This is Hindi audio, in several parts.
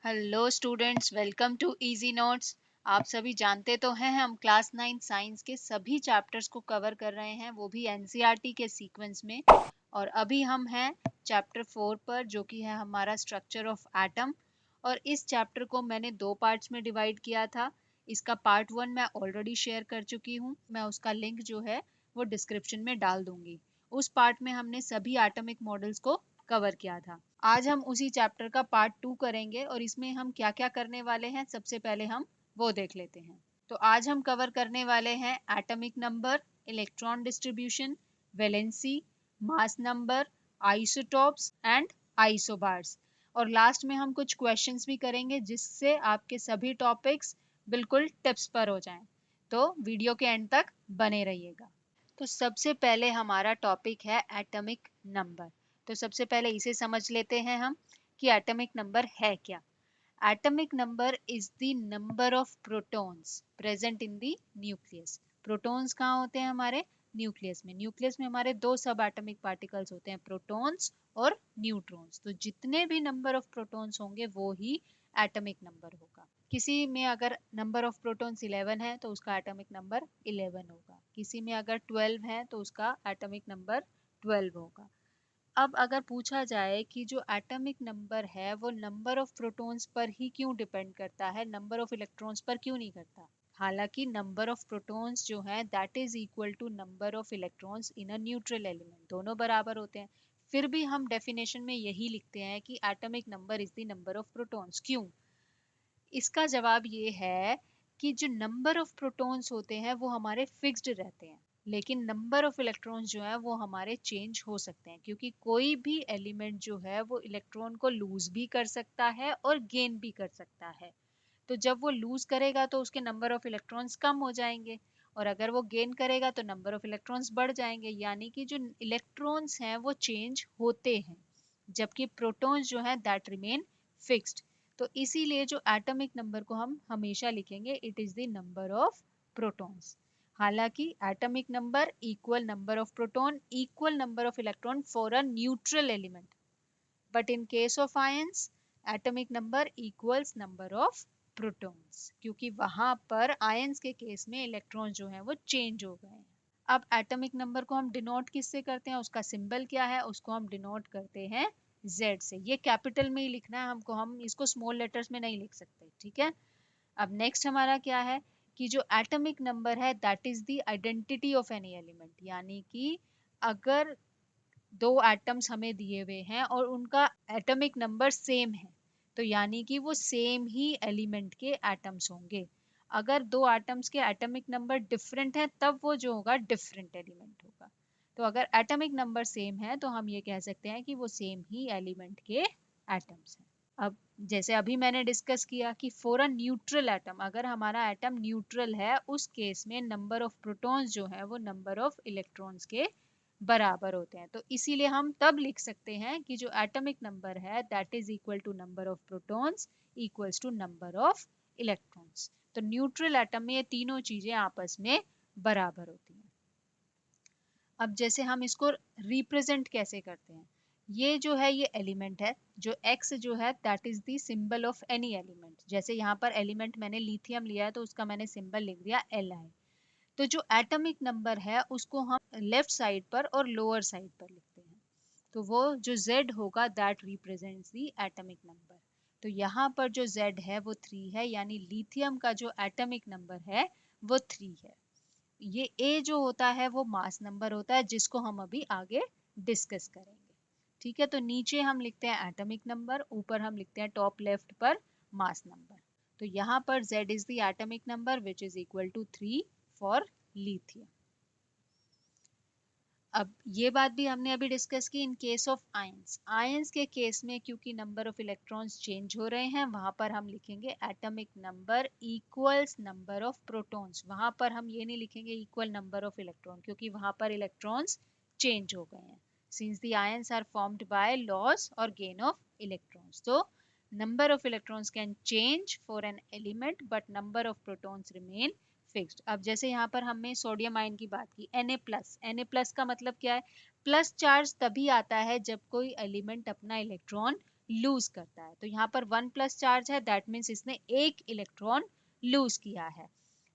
Hello students, welcome to Easy Notes. आप सभी जानते तो हैं हम क्लास 9 साइंस के सभी चैप्टर्स को कवर कर रहे हैं, वो भी एनसीईआरटी के सीक्वेंस में। और अभी हम हैं चैप्टर 4 पर, जो कि है हमारा स्ट्रक्चर ऑफ एटम। और इस चैप्टर को मैंने दो पार्ट्स में डिवाइड किया था। इसका पार्ट 1 मैं ऑलरेडी शेयर कर चुकी हूँ। मैं उसका लिंक जो है वो डिस्क्रिप्शन में डाल दूंगी। उस पार्ट में हमने सभी एटॉमिक मॉडल्स को कवर किया था। आज हम उसी चैप्टर का पार्ट 2 करेंगे और इसमें हम क्या क्या करने वाले हैं सबसे पहले हम वो देख लेते हैं। तो आज हम कवर करने वाले हैं atomic number, electron distribution, valency, mass number, isotopes and isobars. और लास्ट में हम कुछ क्वेश्चंस भी करेंगे जिससे आपके सभी टॉपिक्स बिल्कुल टिप्स पर हो जाएं। तो वीडियो के एंड तक बने रहिएगा। तो सबसे पहले हमारा टॉपिक है एटॉमिक नंबर। तो सबसे पहले इसे समझ लेते हैं हम कि एटॉमिक नंबर है क्या। Atomic number is the number of protons present in the nucleus. Protons कहाँ होते हैं? हमारे न्यूक्लियस में। न्यूक्लियस में हमारे दो सब एटॉमिक पार्टिकल्स होते हैं, प्रोटॉन्स और न्यूट्रॉन्स। तो जितने भी नंबर ऑफ प्रोटॉन्स होंगे वो ही एटॉमिक नंबर होगा। किसी में अगर नंबर ऑफ प्रोटॉन्स 11 है तो उसका एटॉमिक नंबर 11 होगा। किसी में अगर 12 है तो उसका एटॉमिक नंबर 12 होगा। अब अगर पूछा जाए कि जो एटॉमिक नंबर है वो नंबर ऑफ प्रोटॉन्स पर ही क्यों डिपेंड करता है, नंबर ऑफ इलेक्ट्रॉन्स पर क्यों नहीं करता? हालांकि नंबर ऑफ प्रोटॉन्स जो है that is equal to number of electrons in a neutral element, दोनों बराबर होते हैं। फिर भी हम डेफिनेशन में यही लिखते हैं कि atomic number is the number of protons. क्यों? इसका जवाब ये है कि जो नंबर ऑफ प्रोटॉन्स होते हैं वो हमारे फिक्स्ड रहते हैं, लेकिन नंबर ऑफ इलेक्ट्रॉन्स जो है वो हमारे चेंज हो सकते हैं, क्योंकि कोई भी एलिमेंट जो है वो इलेक्ट्रॉन को लूज भी कर सकता है और गेन भी कर सकता है। तो जब वो लूज करेगा तो उसके नंबर ऑफ इलेक्ट्रॉन्स कम हो जाएंगे, और अगर वो गेन करेगा तो नंबर ऑफ इलेक्ट्रॉन्स बढ़ जाएंगे। यानी कि जो इलेक्ट्रॉन्स हैं वो चेंज होते हैं, जबकि प्रोटॉन्स जो है दैट रिमेन फिक्स्ड। तो इसीलिए जो एटॉमिक नंबर को हम हमेशा लिखेंगे it is the number of protons. हालांकि atomic number equal number of proton equal number of electron for a neutral element, but in case of ions atomic number equals number of protons, क्योंकि वहां पर आयंस के केस में इलेक्ट्रॉन जो है वो चेंज हो गए हैं। अब एटॉमिक नंबर को हम डिनोट किससे करते हैं, उसका सिंबल क्या है? उसको हम डिनोट करते हैं Z से। ये कैपिटल में ही लिखना है हमको, हम इसको स्मॉल लेटर्स में नहीं लिख सकते, ठीक है। अब नेक्स्ट हमारा क्या है कि जो एटॉमिक नंबर है that is the identity of any element. यानी कि अगर दो एटम्स हमें दिए हुए हैं और उनका एटॉमिक नंबर सेम है तो यानी कि वो सेम ही एलिमेंट के एटम्स होंगे। अगर दो एटम्स के एटॉमिक नंबर डिफरेंट है तब वो जो होगा डिफरेंट एलिमेंट होगा। तो अगर एटॉमिक नंबर सेम है तो हम ये कह सकते हैं कि वो सेम ही एलिमेंट के एटम्स हैं। अब जैसे अभी मैंने डिस्कस किया कि फॉर अ न्यूट्रल एटम, अगर हमारा एटम न्यूट्रल है उस केस में नंबर ऑफ प्रोटॉन्स जो है वो नंबर ऑफ इलेक्ट्रॉन्स के बराबर होते हैं। तो इसीलिए हम तब लिख सकते हैं कि जो एटॉमिक नंबर है that is equal to number of protons equals to number of electrons. तो न्यूट्रल एटम में ये तीनों चीजें आपस में बराबर होती हैं। अब जैसे हम इसको रिप्रेजेंट कैसे करते हैं, ये जो है ये एलिमेंट है, जो x जो है that is the symbol of any element. जैसे यहाँ पर एलिमेंट मैंने लिथियम लिया है तो उसका मैंने सिंबल लिख दिया Li। तो जो एटॉमिक नंबर है उसको हम लेफ्ट साइड पर और लोअर साइड पर लिखते हैं। तो वो जो Z होगा that represents the atomic number. तो यहाँ पर जो Z है वो 3 है, यानी लिथियम का जो एटॉमिक नंबर है वो 3 है। ये A जो होता है वो मास नंबर होता है, जिसको हम अभी आगे डिस्कस करेंगे। ठीक है, तो नीचे हम लिखते हैं एटॉमिक नंबर, ऊपर हम लिखते हैं टॉप लेफ्ट पर मास नंबर। तो यहाँ पर Z is the atomic number which is equal to 3 for lithium. अब ये बात भी हमने अभी डिस्कस की in case of ions. Ions के केस में क्योंकि नंबर ऑफ इलेक्ट्रॉन्स चेंज हो रहे हैं, वहां पर हम लिखेंगे atomic number equals number of protons. वहां पर हम ये नहीं लिखेंगे इक्वल नंबर ऑफ इलेक्ट्रॉन, क्योंकि वहां पर इलेक्ट्रॉन्स चेंज हो गए हैं since the ions are formed by loss और गेन ऑफ इलेक्ट्रॉन्स। तो number of electrons can change for an element but number of protons remain fixed. अब जैसे यहाँ पर हमने सोडियम आयन की बात की Na+ का मतलब क्या है? प्लस चार्ज तभी आता है जब कोई एलिमेंट अपना इलेक्ट्रॉन लूज करता है। तो यहाँ पर 1 प्लस चार्ज है, दैट मीन्स इसने एक इलेक्ट्रॉन लूज किया है।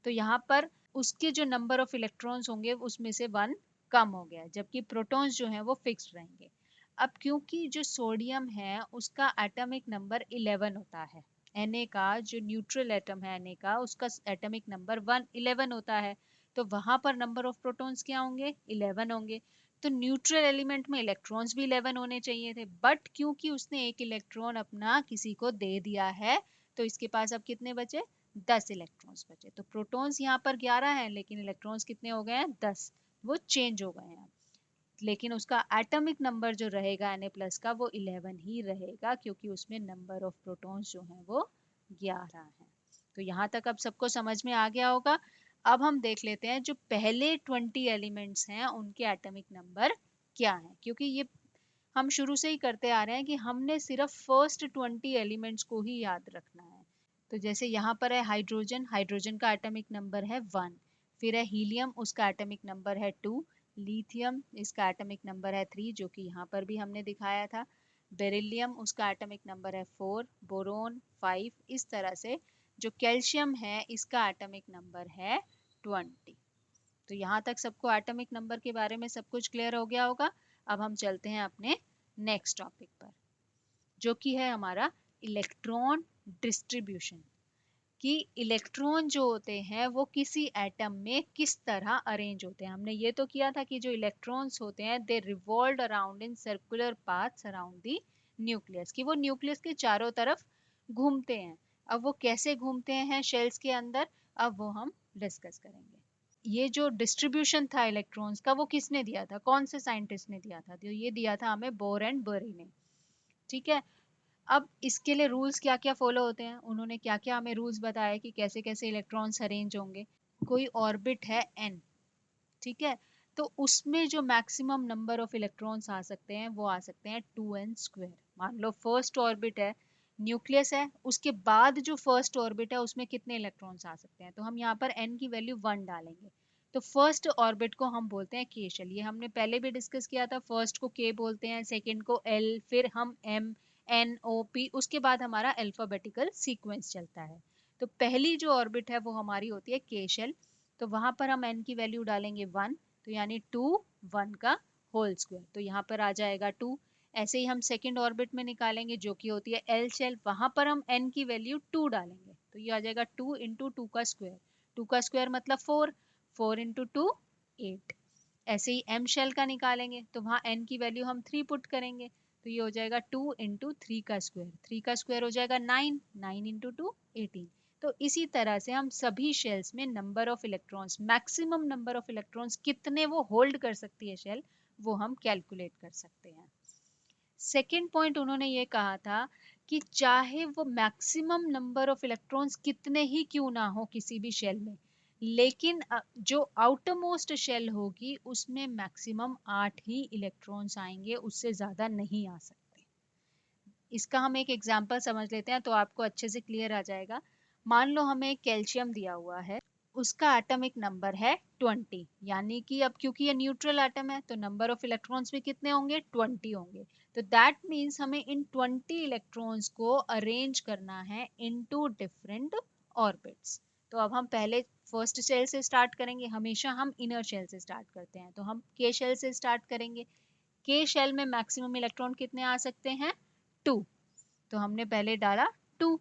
तो यहाँ पर उसके जो नंबर ऑफ इलेक्ट्रॉन्स होंगे उसमें से 1 कम हो गया, जबकि प्रोटॉन्स जो हैं वो फिक्स्ड रहेंगे। अब क्योंकि जो सोडियम है उसका एटॉमिक नंबर 11 होता है, Na का जो न्यूट्रल एटम है Na का, उसका एटॉमिक नंबर 11 होता है, तो वहां पर नंबर ऑफ प्रोटॉन्स क्या होंगे, 11 होंगे। तो न्यूट्रल एलिमेंट में इलेक्ट्रॉन्स भी 11 होने चाहिए थे, बट क्योंकि उसने एक इलेक्ट्रॉन अपना किसी को दे दिया है, तो इसके पास अब कितने बचे, 10 इलेक्ट्रॉन्स बचे। तो प्रोटॉन्स यहाँ पर 11 हैं, लेकिन इलेक्ट्रॉन्स कितने हो गए हैं, 10, वो चेंज हो गए हैं। लेकिन उसका एटॉमिक नंबर जो रहेगा Na प्लस का वो 11 ही रहेगा, क्योंकि उसमें नंबर ऑफ प्रोटॉन्स जो हैं वो 11 हैं। तो यहाँ तक अब सबको समझ में आ गया होगा। अब हम देख लेते हैं जो पहले 20 एलिमेंट्स हैं उनके एटॉमिक नंबर क्या हैं, क्योंकि ये हम शुरू से ही करते आ रहे हैं कि हमने सिर्फ फर्स्ट 20 एलिमेंट्स को ही याद रखना है। तो जैसे यहाँ पर है हाइड्रोजन, हाइड्रोजन का एटॉमिक नंबर है 1। फिर है हीलियम, उसका एटॉमिक नंबर है 2। लिथियम, इसका एटॉमिक नंबर है 3, जो कि यहाँ पर भी हमने दिखाया था। बेरिलियम, उसका एटॉमिक नंबर है 4। बोरोन 5। इस तरह से जो कैल्शियम है इसका एटॉमिक नंबर है 20। तो यहाँ तक सबको एटॉमिक नंबर के बारे में सब कुछ क्लियर हो गया होगा। अब हम चलते हैं अपने नेक्स्ट टॉपिक पर, जो कि है हमारा इलेक्ट्रॉन डिस्ट्रीब्यूशन, कि इलेक्ट्रॉन जो होते हैं वो किसी एटम में किस तरह अरेंज होते हैं। हमने ये तो किया था कि जो इलेक्ट्रॉन्स होते हैं दे revolve around in circular paths around the nucleus, कि वो न्यूक्लियस के चारों तरफ घूमते हैं। अब वो कैसे घूमते हैं शेल्स के अंदर, अब वो हम डिस्कस करेंगे। ये जो डिस्ट्रीब्यूशन था इलेक्ट्रॉन्स का वो किसने दिया था, कौन से साइंटिस्ट ने दिया था, तो ये दिया था हमें बोर एंड बरी ने। ठीक है। अब इसके लिए रूल्स क्या क्या फॉलो होते हैं, उन्होंने क्या क्या हमें रूल्स बताया कि कैसे कैसे इलेक्ट्रॉन्स अरेंज होंगे। कोई ऑर्बिट है n, ठीक है, तो उसमें जो मैक्सिमम नंबर ऑफ इलेक्ट्रॉन्स आ सकते हैं वो आ सकते हैं 2n²। मान लो फर्स्ट ऑर्बिट है, न्यूक्लियस है, उसके बाद जो फर्स्ट ऑर्बिट है उसमें कितने इलेक्ट्रॉन्स आ सकते हैं, तो हम यहाँ पर n की वैल्यू 1 डालेंगे। तो फर्स्ट ऑर्बिट को हम बोलते हैं k शेल, ये हमने पहले भी डिस्कस किया था। फर्स्ट को k बोलते हैं, सेकंड को l, फिर हम m, n, o, p, उसके बाद हमारा अल्फाबेटिकल सीक्वेंस चलता है। तो पहली जो ऑर्बिट है वो हमारी होती है k शेल, तो वहां पर हम n की वैल्यू डालेंगे 1, तो यानी 2 1 का होल स्क्वायर, तो यहाँ पर आ जाएगा 2। ऐसे ही हम सेकंड ऑर्बिट में निकालेंगे जो कि होती है एल शेल, वहां पर हम n की वैल्यू 2 डालेंगे, तो ये आ जाएगा 2 इंटू 2 का स्क्वायर, 2 का स्क्वायर मतलब 4, 4 इंटू 2 8। ऐसे ही m शेल का निकालेंगे तो वहां n की वैल्यू हम 3 पुट करेंगे, तो ये हो जाएगा 2 इंटू 3 का स्क्वायर, 3 का स्क्वायर हो जाएगा 9, 9 इंटू 2 18। तो इसी तरह से हम सभी शेल्स में number of electrons, maximum number of electrons कितने वो होल्ड कर सकती है शेल, वो हम कैलकुलेट कर सकते हैं। सेकेंड पॉइंट उन्होंने ये कहा था कि चाहे वो मैक्सिमम नंबर ऑफ इलेक्ट्रॉन्स कितने ही क्यों ना हो किसी भी शेल में, लेकिन जो आउटर मोस्ट शेल होगी उसमें मैक्सिमम 8 ही इलेक्ट्रॉन्स आएंगे, उससे ज्यादा नहीं आ सकते। इसका हम एक एग्जांपल समझ लेते हैं तो आपको अच्छे से क्लियर आ जाएगा। मान लो हमें कैल्शियम दिया हुआ है, उसका एटॉमिक नंबर है 20, यानी कि अब क्योंकि ये न्यूट्रल एटम है तो नंबर ऑफ इलेक्ट्रॉन्स भी कितने होंगे, 20 होंगे। तो दैट मीन्स हमें इन 20 इलेक्ट्रॉन्स को अरेंज करना है इनटू डिफरेंट ऑर्बिट्स। तो अब हम पहले फर्स्ट शेल से स्टार्ट करेंगे, हमेशा हम इनर शेल से स्टार्ट करते हैं, तो हम के शेल से स्टार्ट करेंगे। के शेल में मैक्सिमम इलेक्ट्रॉन कितने आ सकते हैं, 2, तो हमने पहले डाला 2।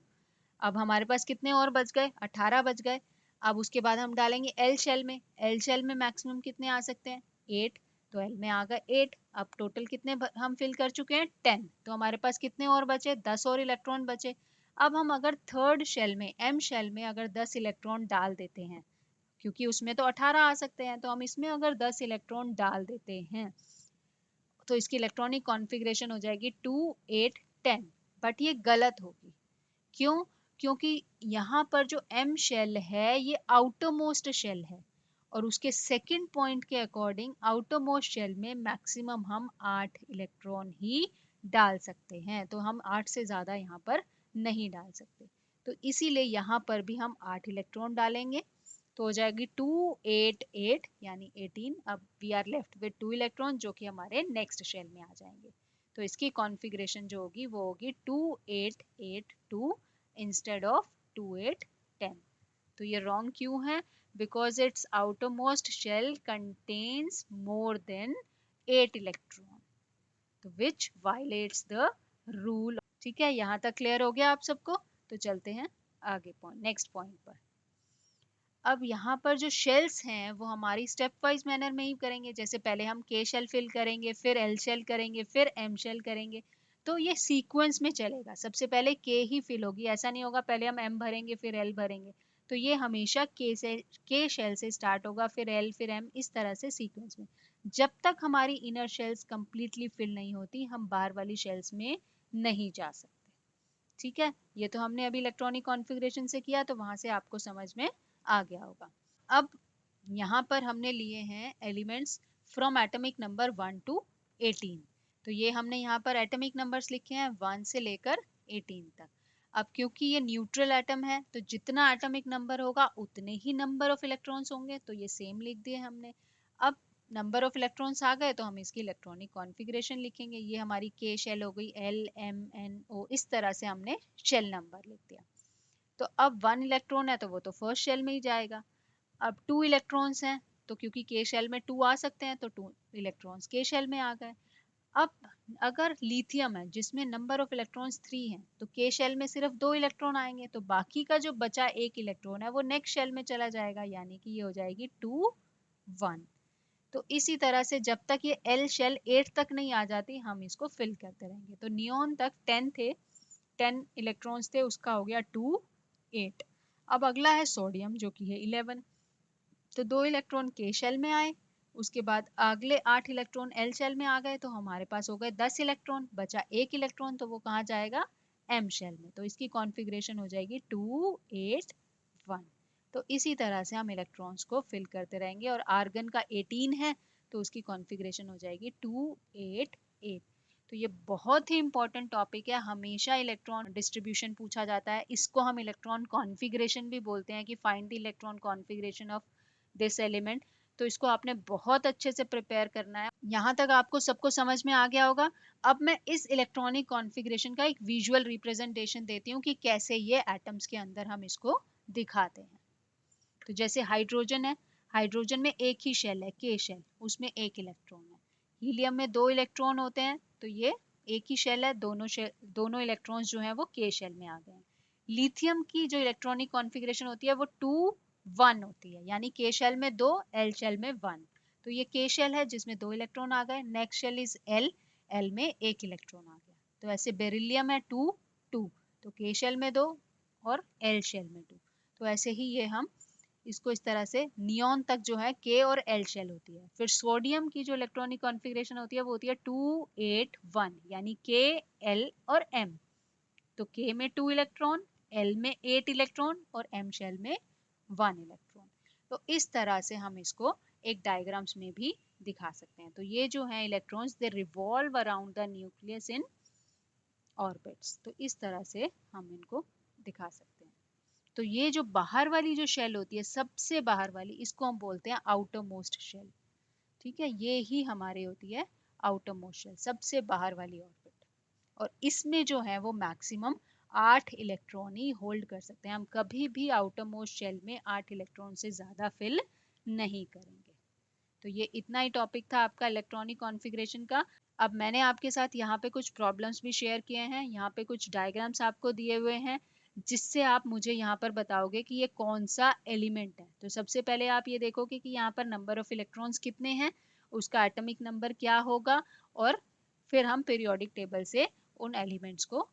अब हमारे पास कितने और बच गए, 18 बच गए। अब उसके बाद हम डालेंगे एल शेल में, एल शेल में मैक्सिमम कितने आ सकते हैं, 8, तो एल में आ गए 8। अब टोटल कितने हम फिल कर चुके हैं, 10, तो हमारे पास कितने और बचे, 10 और इलेक्ट्रॉन बचे। अब हम अगर थर्ड शेल में एम शेल में अगर 10 इलेक्ट्रॉन डाल देते हैं, क्योंकि उसमें तो 18 आ सकते हैं, तो हम इसमें अगर 10 इलेक्ट्रॉन डाल देते हैं तो इसकी इलेक्ट्रॉनिक कॉन्फ़िगरेशन हो जाएगी 2 8 10। बट ये गलत होगी, क्यों, क्योंकि यहाँ पर जो एम शेल है ये आउटर मोस्ट शेल है, और उसके सेकंड पॉइंट के अकॉर्डिंग आउटर मोस्ट शेल में मैक्सिमम हम 8 इलेक्ट्रॉन ही डाल सकते हैं, तो हम 8 से ज्यादा यहाँ पर नहीं डाल सकते। तो इसीलिए यहाँ पर भी हम 8 इलेक्ट्रॉन डालेंगे, तो हो जाएगी 2 8 8 यानी 18। अब we are left with 2 electron जो कि हमारे नेक्स्ट शेल में आ जाएंगे। तो इसकी कॉन्फ़िगरेशन जो होगी वो होगी 2882 इंस्टेड ऑफ 2810। तो ये रॉन्ग क्यों है? Because its outermost shell contains more than 8 electron, तो विच वायलेट्स द रूल। ठीक है, यहाँ तक क्लियर हो गया आप सबको? तो चलते हैं आगे नेक्स्ट पॉइंट पर। अब यहाँ पर जो शेल्स हैं वो हमारी स्टेप वाइज मैनर में ही करेंगे। जैसे पहले हम के शेल फिल करेंगे, फिर एल शेल करेंगे, फिर एम शेल करेंगे। तो ये सीक्वेंस में चलेगा, सबसे पहले के ही फिल होगी, ऐसा नहीं होगा पहले हम एम भरेंगे फिर एल भरेंगे। तो ये हमेशा के शेल से स्टार्ट होगा, फिर एल, फिर एम, इस तरह से सीक्वेंस में। जब तक हमारी इनर शेल्स कंप्लीटली फिल नहीं होती हम बाहर वाली शेल्स में नहीं जा सकते। ठीक है, ये तो हमने अभी इलेक्ट्रॉनिक कॉन्फ़िगरेशन से किया, तो वहां से आपको समझ में आ गया होगा। अब यहाँ पर हमने लिए हैं elements from atomic number 1 to 18। तो ये हमने यहाँ पर एटॉमिक नंबर्स लिखे हैं 1 से लेकर 18 तक। अब क्योंकि ये न्यूट्रल एटम है तो जितना एटॉमिक नंबर होगा उतने ही नंबर ऑफ इलेक्ट्रॉन्स होंगे, तो ये सेम लिख दिए हमने। अब नंबर ऑफ इलेक्ट्रॉन्स आ गए तो हम इसकी इलेक्ट्रॉनिक कॉन्फ़िगरेशन लिखेंगे। ये हमारी के शेल हो गई, एल एम एन ओ, इस तरह से हमने शेल नंबर लिख दिया। तो अब 1 इलेक्ट्रॉन है तो वो तो फर्स्ट शेल में ही जाएगा। अब 2 इलेक्ट्रॉन्स हैं तो क्योंकि के शेल में 2 आ सकते हैं तो 2 इलेक्ट्रॉन्स के शेल में आ गए। अब अगर लिथियम है जिसमें नंबर ऑफ इलेक्ट्रॉन्स 3 हैं तो के शेल में सिर्फ 2 इलेक्ट्रॉन आएंगे, तो बाकी का जो बचा 1 इलेक्ट्रॉन है वो नेक्स्ट शेल में चला जाएगा, यानी कि ये हो जाएगी 2 1। तो इसी तरह से जब तक ये एल शेल 8 तक नहीं आ जाती हम इसको फिल करते रहेंगे। तो नियोन तक 10 थे, 10 इलेक्ट्रॉन्स थे, उसका हो गया 2 8। अब अगला है सोडियम जो कि है 11। तो 2 इलेक्ट्रॉन के शेल में आए, उसके बाद अगले 8 इलेक्ट्रॉन एल शेल में आ गए, तो हमारे पास हो गए 10 इलेक्ट्रॉन, बचा 1 इलेक्ट्रॉन, तो वो कहाँ जाएगा? एम शेल में। तो इसकी कॉन्फ़िगरेशन हो जाएगी 2 8 1। तो इसी तरह से हम इलेक्ट्रॉन्स को फिल करते रहेंगे। और आर्गन का 18 है तो उसकी कॉन्फ़िगरेशन हो जाएगी 2 8 8। तो ये बहुत ही इंपॉर्टेंट टॉपिक है, हमेशा इलेक्ट्रॉन डिस्ट्रीब्यूशन पूछा जाता है। इसको हम इलेक्ट्रॉन कॉन्फ़िगरेशन भी बोलते हैं कि find the electron configuration of this element. तो इसको आपने बहुत अच्छे से प्रिपेयर करना है। यहाँ तक आपको सबको समझ में आ गया होगा। अब मैं इस इलेक्ट्रॉनिक कॉन्फ़िगरेशन का एक विजुअल रिप्रेजेंटेशन देती हूँ कि कैसे ये एटम्स के अंदर हम इसको दिखाते हैं। तो जैसे हाइड्रोजन है, हाइड्रोजन में एक ही शेल है के शेल, उसमें 1 इलेक्ट्रॉन है। हीलियम में 2 इलेक्ट्रॉन होते हैं तो ये एक ही शेल है, दोनों इलेक्ट्रॉन्स जो हैं वो के शेल में आ गए हैं। लिथियम की जो इलेक्ट्रॉनिक कॉन्फ़िगरेशन होती है वो 2 1 होती है, यानी के शेल में 2, एल शेल में 1। तो ये के शेल है जिसमें 2 इलेक्ट्रॉन आ गए। Next shell is L, L में 1 इलेक्ट्रॉन आ गया। तो ऐसे बेरिलियम है 2 2, तो के शेल में 2 और एल शेल में 2। तो ऐसे ही ये हम इसको इस तरह से नियॉन तक जो है के और एल शेल होती है। फिर सोडियम की जो इलेक्ट्रॉनिक कॉन्फ़िगरेशन होती है वो होती है 2 8 1, यानी के एल और एम। तो के में 2 इलेक्ट्रॉन, एल में 8 इलेक्ट्रॉन और एम शेल में 1 इलेक्ट्रॉन। तो इस तरह से हम इसको एक डायग्राम्स में भी दिखा सकते हैं। तो ये जो है electrons they revolve around the nucleus in orbits. तो इस तरह से हम इनको दिखा सकते हैं। तो ये जो बाहर वाली जो शेल होती है, सबसे बाहर वाली, इसको हम बोलते हैं आउटर मोस्ट शेल। ठीक है, ये ही हमारी होती है आउटर मोस्ट शेल, सबसे बाहर वाली ऑर्बिट। और इसमें जो है वो मैक्सिमम 8 इलेक्ट्रॉन ही होल्ड कर सकते हैं। हम कभी भी आउटर मोस्ट शेल में 8 इलेक्ट्रॉन से ज्यादा फिल नहीं करेंगे। तो ये इतना ही टॉपिक था आपका इलेक्ट्रॉनिक कॉन्फ़िगरेशन का। अब मैंने आपके साथ यहाँ पे कुछ प्रॉब्लम्स भी शेयर किए हैं, यहाँ पे कुछ डायग्राम्स आपको दिए हुए हैं जिससे आप मुझे यहाँ पर बताओगे कि ये कौन सा एलिमेंट है। तो सबसे पहले आप ये देखोगे कि यहाँ पर नंबर ऑफ इलेक्ट्रॉन्स कितने हैं, उसका एटॉमिक नंबर क्या होगा, और फिर हम पीरियोडिक टेबल से उन एलिमेंट्स को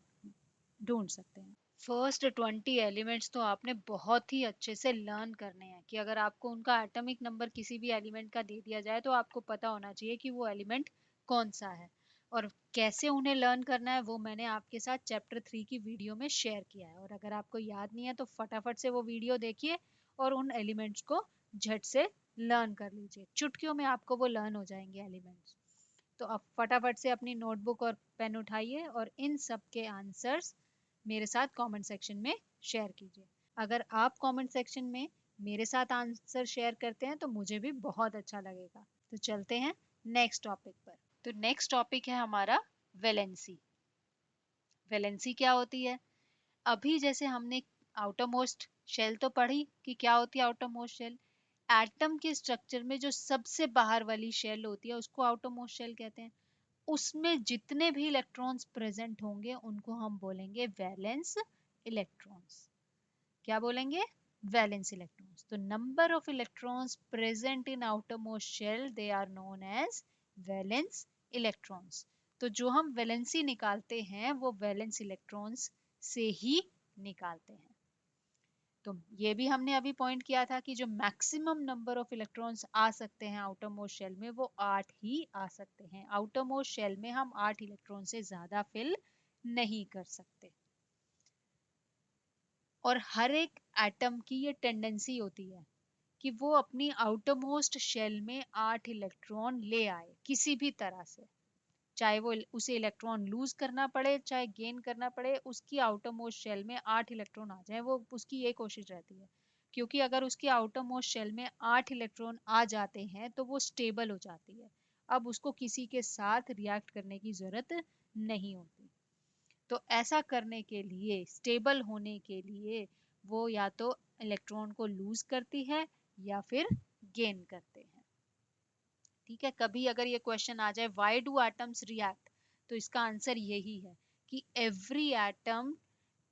ढूंढ सकते हैं। फर्स्ट 20 एलिमेंट्स तो आपने बहुत ही अच्छे से लर्न करने हैं कि अगर आपको उनका एटॉमिक नंबर किसी भी एलिमेंट का दे दिया जाए तो आपको पता होना चाहिए कि वो एलिमेंट कौन सा है। और कैसे उन्हें लर्न करना है वो मैंने आपके साथ चैप्टर 3 की वीडियो में शेयर किया है। और अगर आपको याद नहीं है तो फटाफट से वो वीडियो देखिए और उन एलिमेंट्स को झट से लर्न कर लीजिए। चुटकियों में आपको वो लर्न हो जाएंगे एलिमेंट्स। तो आप फटाफट से अपनी नोटबुक और पेन उठाइए और इन सब के आंसर्स मेरे साथ कमेंट सेक्शन में शेयर कीजिए। अगर आप कमेंट सेक्शन में मेरे साथ आंसर शेयर करते हैं तो मुझे भी बहुत अच्छा लगेगा। तो चलते हैं नेक्स्ट टॉपिक पर। तो नेक्स्ट टॉपिक है हमारा वैलेंसी। वैलेंसी क्या होती है? अभी जैसे हमने आउटर मोस्ट शेल तो पढ़ी कि क्या होती है आउटर मोस्ट शेल। एटम के स्ट्रक्चर में जो सबसे बाहर वाली शेल होती है उसको आउटर मोस्ट शेल कहते हैं। उसमें जितने भी इलेक्ट्रॉन्स प्रेजेंट होंगे उनको हम बोलेंगे वैलेंस इलेक्ट्रॉन्स। क्या बोलेंगे? Valence electrons. तो number of electrons present in outermost shell they are known as valence electrons. तो जो हम वैलेंसी निकालते हैं वो वैलेंस इलेक्ट्रॉन्स से ही निकालते हैं। तो ये भी हमने अभी पॉइंट किया था कि जो मैक्सिमम नंबर ऑफ इलेक्ट्रॉन्स आ सकते हैं आउटर मोस्ट शेल में वो 8 ही आ सकते हैं। आउटर मोस्ट शेल में हम 8 इलेक्ट्रॉन से ज्यादा फिल नहीं कर सकते। और हर एक एटम की ये टेंडेंसी होती है कि वो अपनी आउटर मोस्ट शेल में 8 इलेक्ट्रॉन ले आए किसी भी तरह से, चाहे वो उसे इलेक्ट्रॉन लूज करना पड़े चाहे गेन करना पड़े, उसकी आउटर मोस्ट शेल में 8 इलेक्ट्रॉन आ जाए, वो उसकी ये कोशिश रहती है। क्योंकि अगर उसकी आउटर मोस्ट शेल में 8 इलेक्ट्रॉन आ जाते हैं तो वो स्टेबल हो जाती है। अब उसको किसी के साथ रिएक्ट करने की जरूरत नहीं होती। तो ऐसा करने के लिए, स्टेबल होने के लिए, वो या तो इलेक्ट्रॉन को लूज करती है या फिर गेन करते हैं। ठीक है, कभी अगर ये क्वेश्चन आ जाए व्हाई डू एटम्स रिएक्ट, तो इसका आंसर यही है कि every atom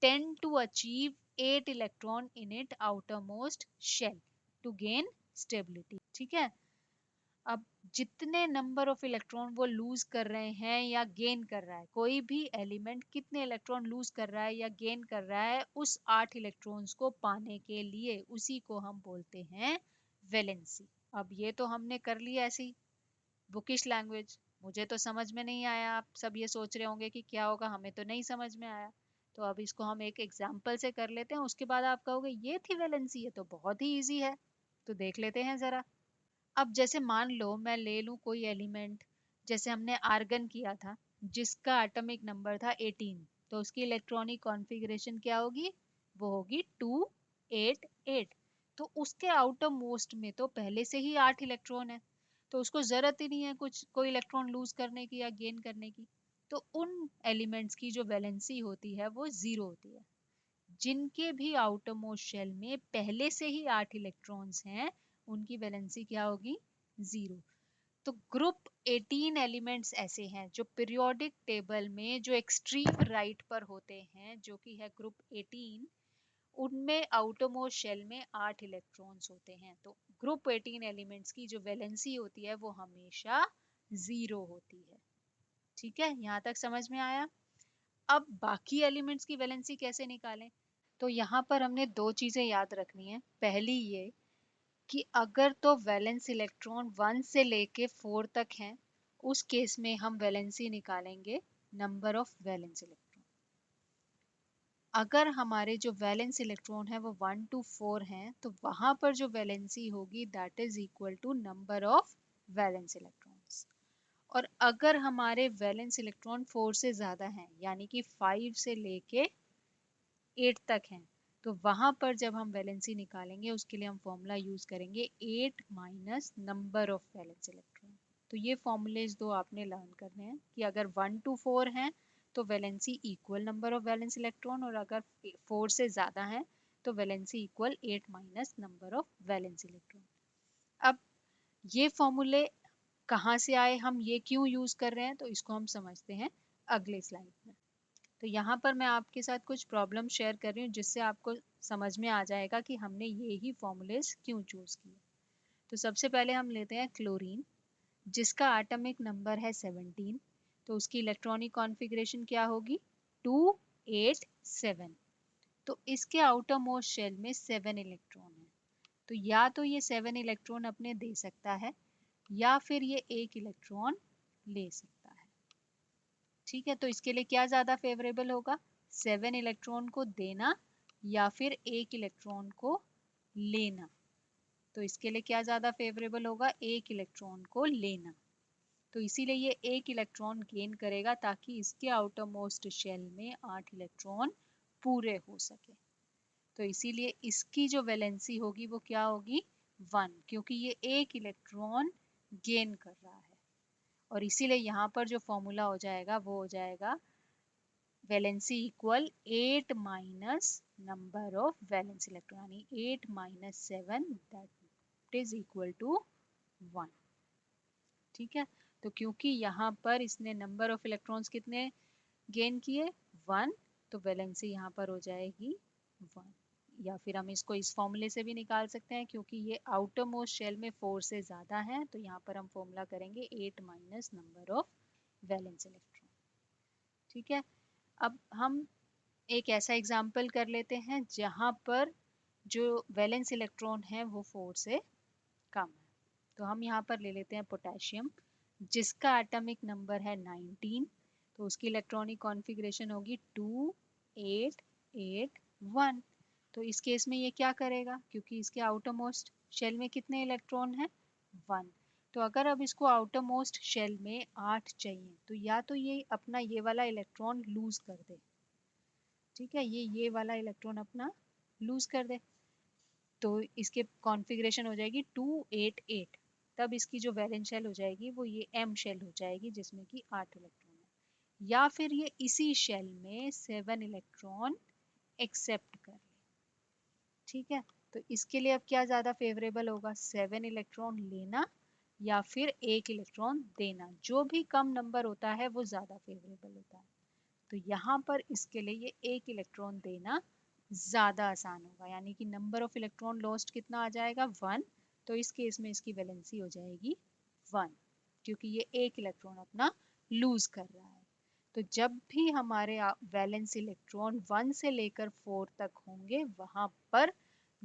tend to achieve 8 electron in it outermost shell to gain stability. ठीक है, अब जितने नंबर ऑफ इलेक्ट्रॉन वो लूज कर रहे हैं या गेन कर रहा है, कोई भी एलिमेंट कितने इलेक्ट्रॉन लूज कर रहा है या गेन कर रहा है उस 8 इलेक्ट्रॉन्स को पाने के लिए, उसी को हम बोलते हैं वैलेंसी। अब ये तो हमने कर लिया ऐसी बुकिश लैंग्वेज, मुझे तो समझ में नहीं आया। आप सब ये सोच रहे होंगे कि क्या होगा, हमें तो नहीं समझ में आया। तो अब इसको हम एक एग्जाम्पल से कर लेते हैं, उसके बाद आप कहोगे ये थी वैलेंसी, ये तो बहुत ही इजी है। तो देख लेते हैं जरा। अब जैसे मान लो मैं ले लूं कोई एलिमेंट, जैसे हमने आर्गन किया था जिसका एटॉमिक नंबर था 18, तो उसकी इलेक्ट्रॉनिक कॉन्फ़िगरेशन क्या होगी? वो होगी 288। तो उसके आउटर मोस्ट में तो पहले से ही 8 इलेक्ट्रॉन है, तो उसको जरूरत ही नहीं है कुछ कोई इलेक्ट्रॉन लूज करने की या गेन करने की। तो उन एलिमेंट्स की जो वैलेंसी होती है वो 0 होती है। जिनके भी आउटर मोस्ट शेल में पहले से ही 8 इलेक्ट्रॉन्स हैं उनकी वैलेंसी क्या होगी? 0। तो ग्रुप 18 एलिमेंट्स ऐसे हैं जो पीरियोडिक टेबल में जो एक्सट्रीम राइट पर होते हैं, जो कि है ग्रुप 18, उनमें आउटर मोस्ट शेल में 8 इलेक्ट्रॉन्स होते हैं। तो ग्रुप 18 एलिमेंट्स की जो वैलेंसी होती है वो हमेशा 0 होती है। ठीक है, यहाँ तक समझ में आया? अब बाकी एलिमेंट्स की वैलेंसी कैसे निकालें? तो यहाँ पर हमने दो चीजें याद रखनी है। पहली ये कि अगर तो वैलेंस इलेक्ट्रॉन 1 से लेके 4 तक हैं, उस केस में हम वैलेंसी निकालेंगे नंबर ऑफ वैलेंस इलेक्ट्रॉन। अगर हमारे जो वैलेंस इलेक्ट्रॉन है वो 1 to 4 हैं, तो वहां पर जो वैलेंसी होगी that is equal to number of valence electrons. और अगर हमारे वैलेंस इलेक्ट्रॉन 4 से ज्यादा हैं, यानी कि 5 से लेके 8 तक हैं, तो वहां पर जब हम वैलेंसी निकालेंगे उसके लिए हम फॉर्मूला यूज करेंगे 8 minus number of valence electron. तो ये फॉर्मूलेज दो आपने लर्न करने हैं कि अगर 1 to 4 हैं तो valency equal number of valence electron, और अगर 4 से ज्यादा है तो valency equal 8 minus number of valence electron. अब ये फॉर्मूले कहाँ से आए, हम ये क्यों यूज कर रहे हैं, तो इसको हम समझते हैं अगले स्लाइड में। तो यहाँ पर मैं आपके साथ कुछ प्रॉब्लम शेयर कर रही हूँ जिससे आपको समझ में आ जाएगा कि हमने ये ही फॉर्मूलेज क्यों चूज किए। तो सबसे पहले हम लेते हैं क्लोरीन, जिसका एटॉमिक नंबर है 17। तो उसकी इलेक्ट्रॉनिक कॉन्फ़िगरेशन क्या होगी? 287। तो इसके आउटर मोस्ट शेल में 7 इलेक्ट्रॉन है। तो या तो ये 7 इलेक्ट्रॉन अपने दे सकता है या फिर ये एक इलेक्ट्रॉन ले सकता है। ठीक है, तो इसके लिए क्या ज्यादा फेवरेबल होगा? 7 इलेक्ट्रॉन को देना या फिर एक इलेक्ट्रॉन को लेना। तो इसके लिए क्या ज्यादा फेवरेबल होगा? एक इलेक्ट्रॉन को लेना। तो इसीलिए ये एक इलेक्ट्रॉन गेन करेगा ताकि इसके आउटर मोस्ट शेल में 8 इलेक्ट्रॉन पूरे हो सके। तो इसीलिए इसकी जो वैलेंसी होगी वो क्या होगी? 1, क्योंकि ये एक इलेक्ट्रॉन गेन कर रहा है। और इसीलिए यहाँ पर जो फॉर्मूला हो जाएगा वो हो जाएगा valency equal 8 minus number of valence electron, यानी 8 minus 7 that is equal to 1। ठीक है, तो क्योंकि यहाँ पर इसने नंबर ऑफ इलेक्ट्रॉन्स कितने गेन किए 1, तो वैलेंसी यहाँ पर हो जाएगी 1। या फिर हम इसको इस फॉर्मूले से भी निकाल सकते हैं, क्योंकि ये आउटर मोस्ट शेल में 4 से ज़्यादा है, तो यहाँ पर हम फॉर्मूला करेंगे 8 minus number of valence electron. ठीक है, अब हम एक ऐसा एग्जाम्पल कर लेते हैं जहाँ पर जो वैलेंस इलेक्ट्रॉन है वो 4 से कम है। तो हम यहाँ पर ले लेते हैं पोटेशियम, जिसका एटॉमिक नंबर है 19, तो उसकी इलेक्ट्रॉनिक कॉन्फ़िगरेशन होगी 2 8 8 1। तो इस केस में ये क्या करेगा, क्योंकि इसके आउटर मोस्ट शेल में कितने इलेक्ट्रॉन है 1, तो अगर अब इसको आउटर मोस्ट शेल में 8 चाहिए, तो या तो ये अपना ये वाला इलेक्ट्रॉन लूज कर दे, ठीक है, ये वाला इलेक्ट्रॉन अपना लूज कर दे, तो इसके कॉन्फ़िगरेशन हो जाएगी 2 8 8। तब इसकी जो वैलेंस शेल हो जाएगी वो ये एम शेल हो जाएगी, जिसमें कि 8 इलेक्ट्रॉन है। या फिर ये इसी शेल में 7 इलेक्ट्रॉन एक्सेप्ट कर ले। ठीक है, तो इसके लिए अब क्या ज़्यादा फेवरेबल होगा, 7 इलेक्ट्रॉन लेना या फिर 1 इलेक्ट्रॉन देना, जो भी कम नंबर होता है वो ज़्यादा फेवरेबल होता है। तो यहाँ पर इसके लिए ये 1 इलेक्ट्रॉन देना ज़्यादा आसान होगा, यानी कि नंबर ऑफ इलेक्ट्रॉन लॉस्ट कितना आ जाएगा 1, तो इस केस में इसकी वैलेंसी हो जाएगी 1, क्योंकि ये 1 इलेक्ट्रॉन अपना लूज कर रहा है। तो जब भी हमारे वैलेंस इलेक्ट्रॉन 1 से लेकर 4 तक होंगे, वहां पर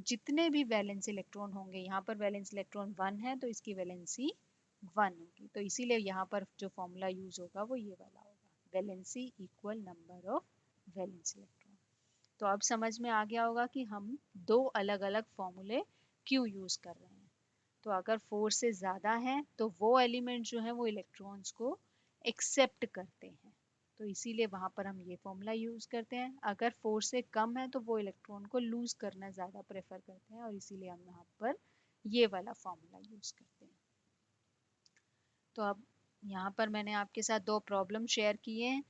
जितने भी वैलेंस इलेक्ट्रॉन होंगे, यहाँ पर वैलेंस इलेक्ट्रॉन 1 है तो इसकी वैलेंसी 1 होगी, तो इसीलिए यहाँ पर जो फॉर्मूला यूज होगा वो ये वाला होगा, valency equal number of valence electron. तो अब समझ में आ गया होगा कि हम दो अलग अलग फॉर्मूले क्यों यूज कर रहे हैं। तो अगर 4 से ज़्यादा है तो वो एलिमेंट जो है वो इलेक्ट्रॉन्स को एक्सेप्ट करते हैं, तो इसीलिए वहाँ पर हम ये फॉर्मूला यूज़ करते हैं। अगर 4 से कम है तो वो इलेक्ट्रॉन को लूज करना ज़्यादा प्रेफर करते हैं, और इसीलिए हम यहाँ पर ये वाला फॉर्मूला यूज़ करते हैं। तो अब यहाँ पर मैंने आपके साथ दो प्रॉब्लम शेयर किए हैं।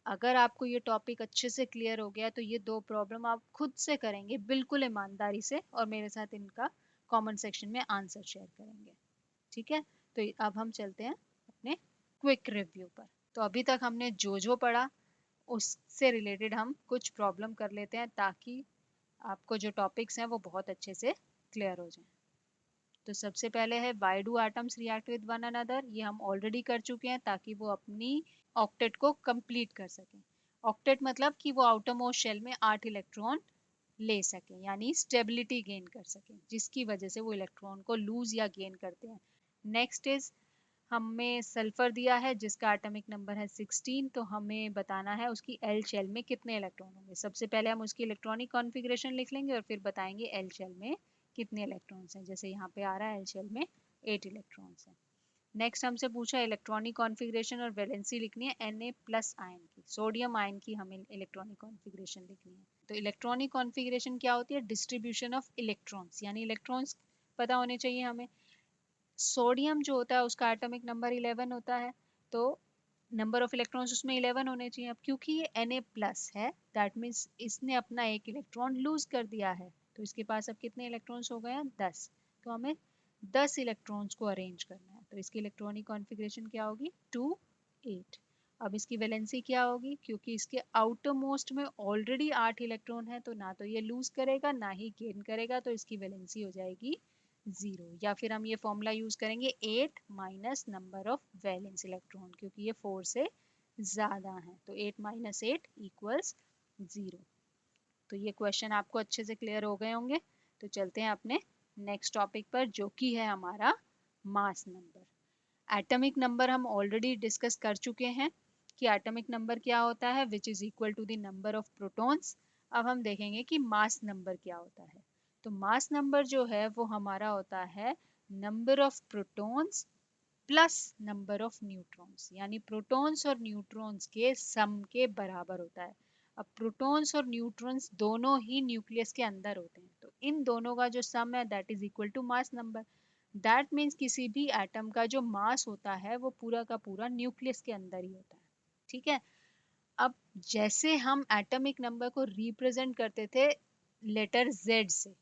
अगर आपको ये टॉपिक अच्छे से क्लियर हो गया तो ये दो प्रॉब्लम आप खुद से करेंगे बिल्कुल ईमानदारी से, और मेरे साथ इनका कमेंट सेक्शन में आंसर शेयर करेंगे। ठीक है, तो अब हम चलते हैं अपने क्विक रिव्यू पर। तो अभी तक हमने जो जो पढ़ा उससे रिलेटेड हम कुछ प्रॉब्लम कर लेते हैं, ताकि आपको जो टॉपिक्स हैं वो बहुत अच्छे से क्लियर हो जाएं। तो सबसे पहले है why do atoms react with one another, ये हम ऑलरेडी कर चुके हैं ताकि वो अपनी ऑक्टेट को कंप्लीट कर सकें। ऑक्टेट मतलब कि वो आउटर मोस्ट शेल में 8 इलेक्ट्रॉन ले सकें, यानी स्टेबिलिटी गेन कर सकें, जिसकी वजह से वो इलेक्ट्रॉन को लूज या गेन करते हैं। नेक्स्ट इज हमें सल्फर दिया है जिसका एटॉमिक नंबर है 16, तो हमें बताना है उसकी एल शेल में कितने इलेक्ट्रॉन होंगे। सबसे पहले हम उसकी इलेक्ट्रॉनिक कॉन्फ़िगरेशन लिख लेंगे और फिर बताएंगे एल शेल में कितने इलेक्ट्रॉन्स हैं। जैसे यहाँ पे आ रहा है एल शेल में 8 इलेक्ट्रॉन्स हैं। नेक्स्ट हमसे पूछा इलेक्ट्रॉनिक कॉन्फ़िगरेशन और वैलेंसी लिखनी है Na+ आयन की, सोडियम आयन की हमें इलेक्ट्रॉनिक कॉन्फ़िगरेशन लिखनी है। तो इलेक्ट्रॉनिक कॉन्फ़िगरेशन क्या होती है, डिस्ट्रीब्यूशन ऑफ इलेक्ट्रॉन्स, यानी इलेक्ट्रॉन्स पता होने चाहिए हमें। सोडियम जो होता है उसका एटॉमिक नंबर 11 होता है, तो नंबर ऑफ इलेक्ट्रॉन्स उसमें 11 होने चाहिए। अब क्योंकि ये Na+ है, दैट मीन्स इसने अपना एक इलेक्ट्रॉन लूज कर दिया है, तो इसके पास अब कितने इलेक्ट्रॉन्स हो गए हैं 10, तो हमें 10 इलेक्ट्रॉन्स को अरेंज करना है। तो इसकी इलेक्ट्रॉनिक कॉन्फ़िगरेशन क्या होगी 2 8। अब इसकी वैलेंसी क्या होगी, क्योंकि इसके आउटर मोस्ट में ऑलरेडी 8 इलेक्ट्रॉन है, तो ना तो ये लूज करेगा ना ही गेन करेगा, तो इसकी वैलेंसी हो जाएगी 0। या फिर हम ये फॉर्मूला यूज करेंगे 8 minus number of valence electron, क्योंकि ये 4 से ज्यादा है, तो 8 माइनस 8 इक्वल्स 0। तो ये क्वेश्चन आपको अच्छे से क्लियर हो गए होंगे। तो चलते हैं अपने नेक्स्ट टॉपिक पर, जो कि है हमारा मास नंबर। एटॉमिक नंबर हम ऑलरेडी डिस्कस कर चुके हैं कि एटॉमिक नंबर क्या होता है, which is equal to the number of protons. अब हम देखेंगे कि मास नंबर क्या होता है। तो मास नंबर जो है वो हमारा होता है number of protons plus number of neutrons, यानी प्रोटॉन्स और न्यूट्रॉन्स के सम के बराबर होता है। अब प्रोटॉन्स और न्यूट्रॉन्स दोनों ही न्यूक्लियस के अंदर होते हैं, तो इन दोनों का जो सम है that is equal to mass number. That means किसी भी एटम का जो मास होता है वो पूरा का पूरा न्यूक्लियस के अंदर ही होता है। ठीक है। अब जैसे हम एटॉमिक नंबर को रिप्रेजेंट करते थे लेटर Z से,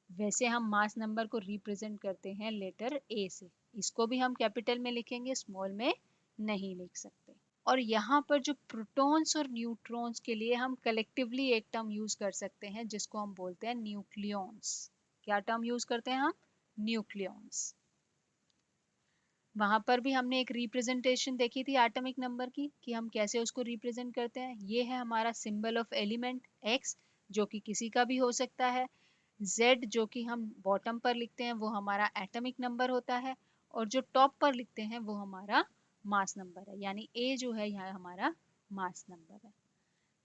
वैसे हम मास नंबर को रिप्रेजेंट करते हैं लेटर A से। इसको भी हम कैपिटल में लिखेंगे, स्मॉल में नहीं लिख सकते। और यहाँ पर जो प्रोटॉन्स और न्यूट्रॉन्स के लिए हम कलेक्टिवली एक टर्म यूज कर सकते हैं जिसको हम बोलते हैं न्यूक्लियॉन्स। क्या टर्म यूज करते हैं हम? न्यूक्लियॉन्स। वहां पर भी हमने एक रिप्रेजेंटेशन देखी थी एटॉमिक नंबर की कि हम कैसे उसको रिप्रेजेंट करते हैं। ये है हमारा सिंबल ऑफ एलिमेंट X, जो कि किसी का भी हो सकता है। Z जो कि हम बॉटम पर लिखते हैं वो हमारा एटॉमिक नंबर होता है, और जो टॉप पर लिखते हैं वो हमारा मास नंबर है, यानी A जो है यहाँ हमारा मास नंबर है।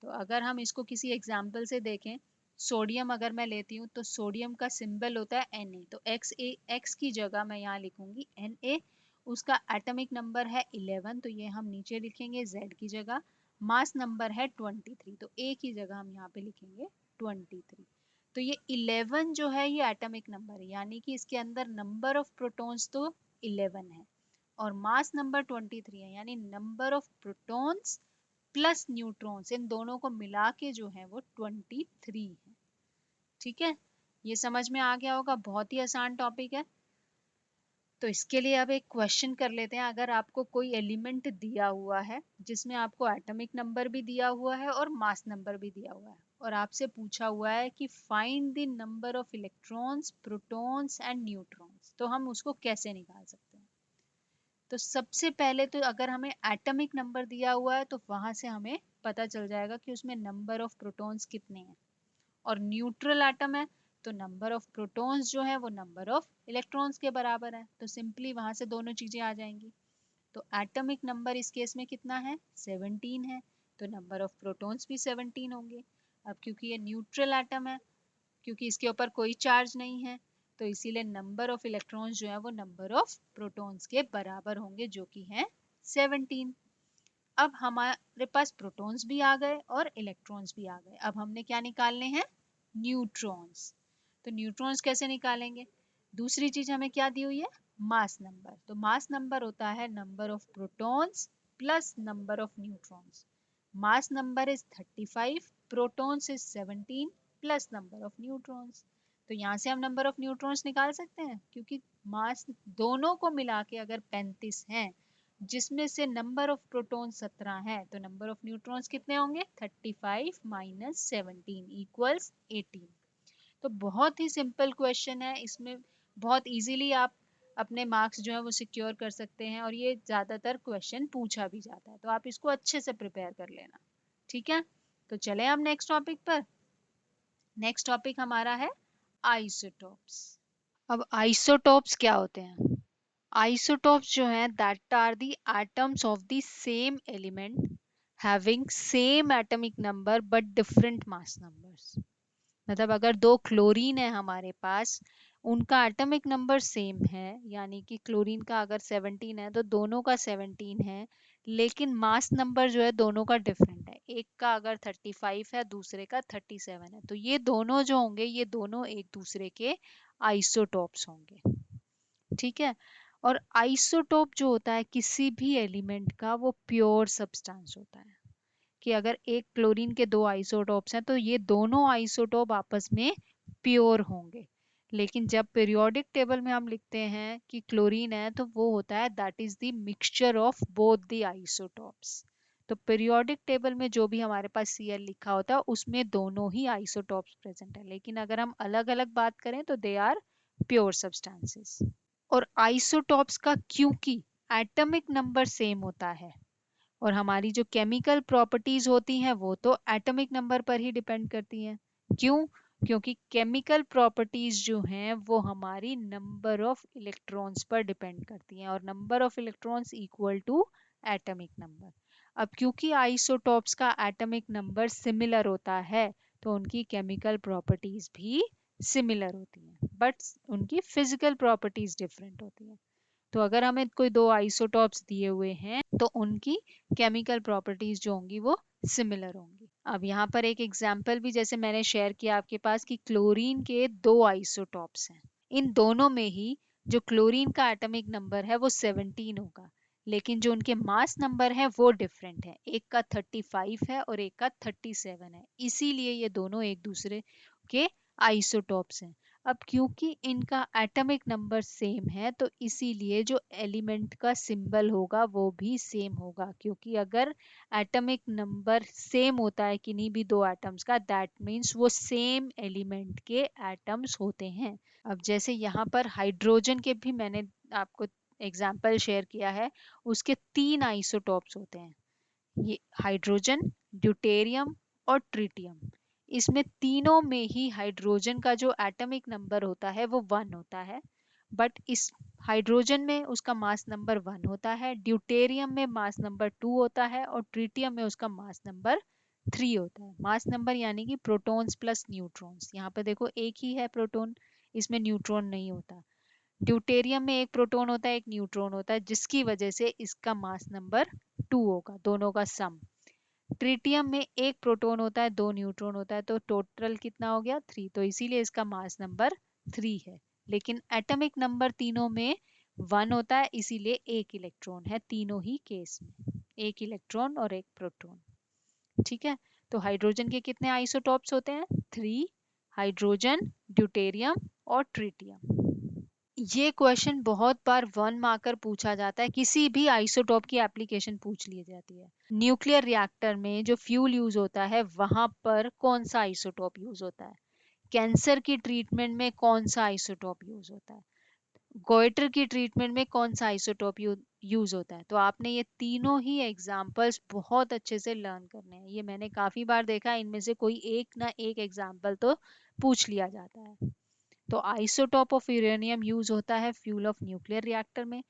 तो अगर हम इसको किसी एग्जाम्पल से देखें, सोडियम अगर मैं लेती हूँ तो सोडियम का सिंबल होता है Na, तो X की जगह मैं यहाँ लिखूंगी Na। उसका एटॉमिक नंबर है 11, तो ये हम नीचे लिखेंगे Z की जगह। मास नंबर है 23, तो A की जगह हम यहाँ पे लिखेंगे 23। तो ये 11 जो है ये एटॉमिक नंबर है, यानी कि इसके अंदर नंबर ऑफ प्रोटॉन्स तो 11 है, और मास नंबर 23 है, यानी number of protons plus neutrons, इन दोनों को मिला के जो है वो 23 है। ठीक है, ये समझ में आ गया होगा, बहुत ही आसान टॉपिक है। तो इसके लिए अब एक क्वेश्चन कर लेते हैं। अगर आपको कोई एलिमेंट दिया हुआ है जिसमें आपको एटॉमिक नंबर भी दिया हुआ है और मास नंबर भी दिया हुआ है, और आपसे पूछा हुआ है कि find the number of electrons, protons and neutrons, तो हम उसको कैसे निकाल सकते हैं? तो सबसे पहले तो अगर हमें एटॉमिक नंबर दिया हुआ है तो वहां से हमें पता चल जाएगा कि उसमें नंबर ऑफ प्रोटॉन्स कितने हैं, और न्यूट्रल एटम है तो नंबर ऑफ प्रोटॉन्स जो है वो नंबर ऑफ इलेक्ट्रॉन्स के बराबर है, तो सिंपली वहां से दोनों चीजें आ जाएंगी। तो एटॉमिक नंबर इस केस में कितना है? 17 है, तो नंबर ऑफ प्रोटॉन्स भी 17 होंगे। अब क्योंकि ये न्यूट्रल एटम है, क्योंकि इसके ऊपर कोई चार्ज नहीं है, तो इसीलिए नंबर ऑफ इलेक्ट्रॉन्स जो है वो नंबर ऑफ प्रोटॉन्स के बराबर होंगे, जो कि है 17। अब हमारे पास प्रोटॉन्स भी आ गए और इलेक्ट्रॉन्स भी आ गए। अब हमने क्या निकालने हैं? न्यूट्रॉन्स। तो न्यूट्रॉन्स कैसे निकालेंगे? दूसरी चीज हमें क्या दी हुई है? Mass number. तो मास नंबर होता है number of protons plus number of neutrons. Mass number is 35, protons is 17 plus number of neutrons. तो यहाँ से हम नंबर ऑफ न्यूट्रॉन्स निकाल सकते हैं, क्योंकि मास दोनों को मिला के अगर 35 है, जिसमें से नंबर ऑफ प्रोटॉन 17 है, तो नंबर ऑफ न्यूट्रॉन्स कितने होंगे? 35 माइनस 17 इक्वल्स 18। तो बहुत ही सिंपल क्वेश्चन है, इसमें बहुत इजीली आप अपने मार्क्स जो है वो सिक्योर कर सकते हैं, और ये ज्यादातर क्वेश्चन पूछा भी जाता है, तो आप इसको अच्छे से प्रिपेयर कर लेना। ठीक है, तो चले हम नेक्स्ट टॉपिक पर। नेक्स्ट टॉपिक हमारा है आइसोटोप्स। अब आइसोटोप्स क्या होते हैं? Isotopes जो हैं that are the atoms of the same element having same atomic number but different mass numbers। मतलब अगर दो क्लोरीन है हमारे पास, उनका एटॉमिक नंबर सेम है, यानी कि क्लोरीन का अगर 17 है तो दोनों का 17 है, लेकिन मास नंबर जो है दोनों का डिफरेंट है। एक का अगर 35 है, दूसरे का 37 है, तो ये दोनों जो होंगे ये दोनों एक दूसरे के आइसोटोप्स होंगे। ठीक है। और आइसोटोप जो होता है किसी भी एलिमेंट का, वो प्योर सब्सटेंस होता है। कि अगर एक क्लोरीन के दो आइसोटोप्स हैं तो ये दोनों आइसोटोप आपस में प्योर होंगे। लेकिन जब पीरियोडिक टेबल में हम लिखते हैं कि क्लोरीन है, तो वो होता है that is the mixture of both the isotopes. तो पीरियोडिक टेबल में जो भी हमारे पास Cl लिखा होता है उसमें दोनों ही आइसोटोप्स प्रेजेंट है, लेकिन अगर हम अलग अलग बात करें तो दे आर प्योर सब्सटेंसेस। और आइसोटॉप्स का क्योंकि एटॉमिक नंबर सेम होता है, और हमारी जो केमिकल प्रॉपर्टीज होती हैं वो तो एटॉमिक नंबर पर ही डिपेंड करती हैं। क्यों? क्योंकि केमिकल प्रॉपर्टीज जो हैं वो हमारी नंबर ऑफ इलेक्ट्रॉन्स पर डिपेंड करती हैं, और number of electrons equal to atomic number. अब क्योंकि आइसोटॉप्स का एटॉमिक नंबर सिमिलर होता है, तो उनकी केमिकल प्रॉपर्टीज भी सिमिलर होती हैं, बट उनकी फिजिकल प्रॉपर्टीज डिफरेंट होती हैं। तो अगर हमें कोई दो आइसोटॉप्स दिए हुए हैं तो उनकी केमिकल प्रॉपर्टीज जो होंगी वो सिमिलर होंगी। अब यहाँ पर एक एग्जांपल भी जैसे मैंने शेयर किया आपके पास कि क्लोरीन के दो आइसोटॉप्स हैं, इन दोनों में ही जो क्लोरीन का एटॉमिक नंबर है वो 17 होगा, लेकिन जो उनके मास नंबर है वो डिफरेंट है, एक का 35 है और एक का 37 है, इसीलिए ये दोनों एक दूसरे के आइसोटॉप्स हैं। अब क्योंकि इनका एटॉमिक नंबर सेम है तो इसीलिए जो एलिमेंट का सिंबल होगा वो भी सेम होगा, क्योंकि अगर एटॉमिक नंबर सेम होता है किन्हीं भी दो एटम्स का, दैट मीन्स वो सेम एलिमेंट के एटम्स होते हैं। अब जैसे यहाँ पर हाइड्रोजन के भी मैंने आपको एग्जाम्पल शेयर किया है, उसके 3 आइसोटॉप्स होते हैं, ये हाइड्रोजन, ड्यूटेरियम और ट्रिटियम। इसमें तीनों में ही हाइड्रोजन का जो एटॉमिक नंबर होता है वो 1 होता है, बट इस हाइड्रोजन में उसका मास नंबर 1 होता है, ड्यूटेरियम में मास नंबर 2 होता है और ट्रिटियम में उसका मास नंबर 3 होता है। मास नंबर यानी कि प्रोटॉन्स प्लस न्यूट्रॉन्स, यहाँ पे देखो एक ही है प्रोटॉन, इसमें न्यूट्रॉन नहीं होता। ड्यूटेरियम में एक प्रोटॉन होता है एक न्यूट्रॉन होता है, जिसकी वजह से इसका मास नंबर 2 होगा, दोनों का सम। ट्रिटियम में एक प्रोटॉन होता है दो न्यूट्रॉन होता है, तो टोटल कितना हो गया 3, तो इसीलिए इसका मास नंबर 3 है। लेकिन एटॉमिक नंबर तीनों में 1 होता है, इसीलिए एक इलेक्ट्रॉन है तीनों ही केस में, एक इलेक्ट्रॉन और एक प्रोटॉन। ठीक है, तो हाइड्रोजन के कितने आइसोटॉप्स होते हैं? 3, हाइड्रोजन, ड्यूटेरियम और ट्रिटियम। ये क्वेश्चन बहुत बार 1 मार्कर पूछा जाता है, किसी भी आइसोटॉप की एप्लीकेशन पूछ ली जाती है। न्यूक्लियर रिएक्टर में जो फ्यूल यूज होता है वहां पर कौन सा आइसोटॉप यूज होता है, कैंसर की ट्रीटमेंट में कौन सा आइसोटॉप यूज होता है, गोइटर की ट्रीटमेंट में कौन सा आइसोटॉप यूज होता है। तो आपने ये तीनों ही एग्जाम्पल्स बहुत अच्छे से लर्न करने हैं, ये मैंने काफी बार देखा है, इनमें से कोई एक ना एक एग्जाम्पल तो पूछ लिया जाता है। तो आइसोटॉप ऑफ यूरेनियम यूज होता है फ्यूल ऑफ न्यूक्लियर रिएक्टर में,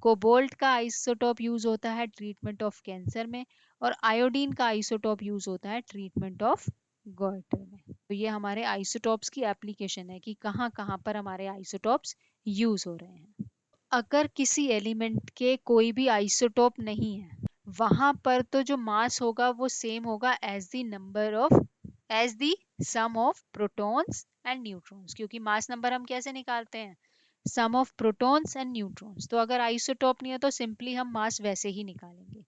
कोबाल्ट का आइसोटॉप यूज होता है ट्रीटमेंट ऑफ कैंसर में, और आयोडीन का आइसोटॉप यूज होता है ट्रीटमेंट ऑफ गोइटर में। तो ये हमारे आइसोटॉप्स की एप्लीकेशन है कि कहाँ कहाँ पर हमारे आइसोटॉप्स यूज हो रहे हैं। अगर किसी एलिमेंट के कोई भी आइसोटॉप नहीं है, वहां पर तो जो मास होगा वो सेम होगा as the number of, as the sum of protons and neutrons, क्योंकि मास नंबर हम कैसे निकालते हैं, sum of protons and neutrons. तो अगर आइसोटॉप नहीं है तो सिंपली हम मास वैसे ही निकालेंगे।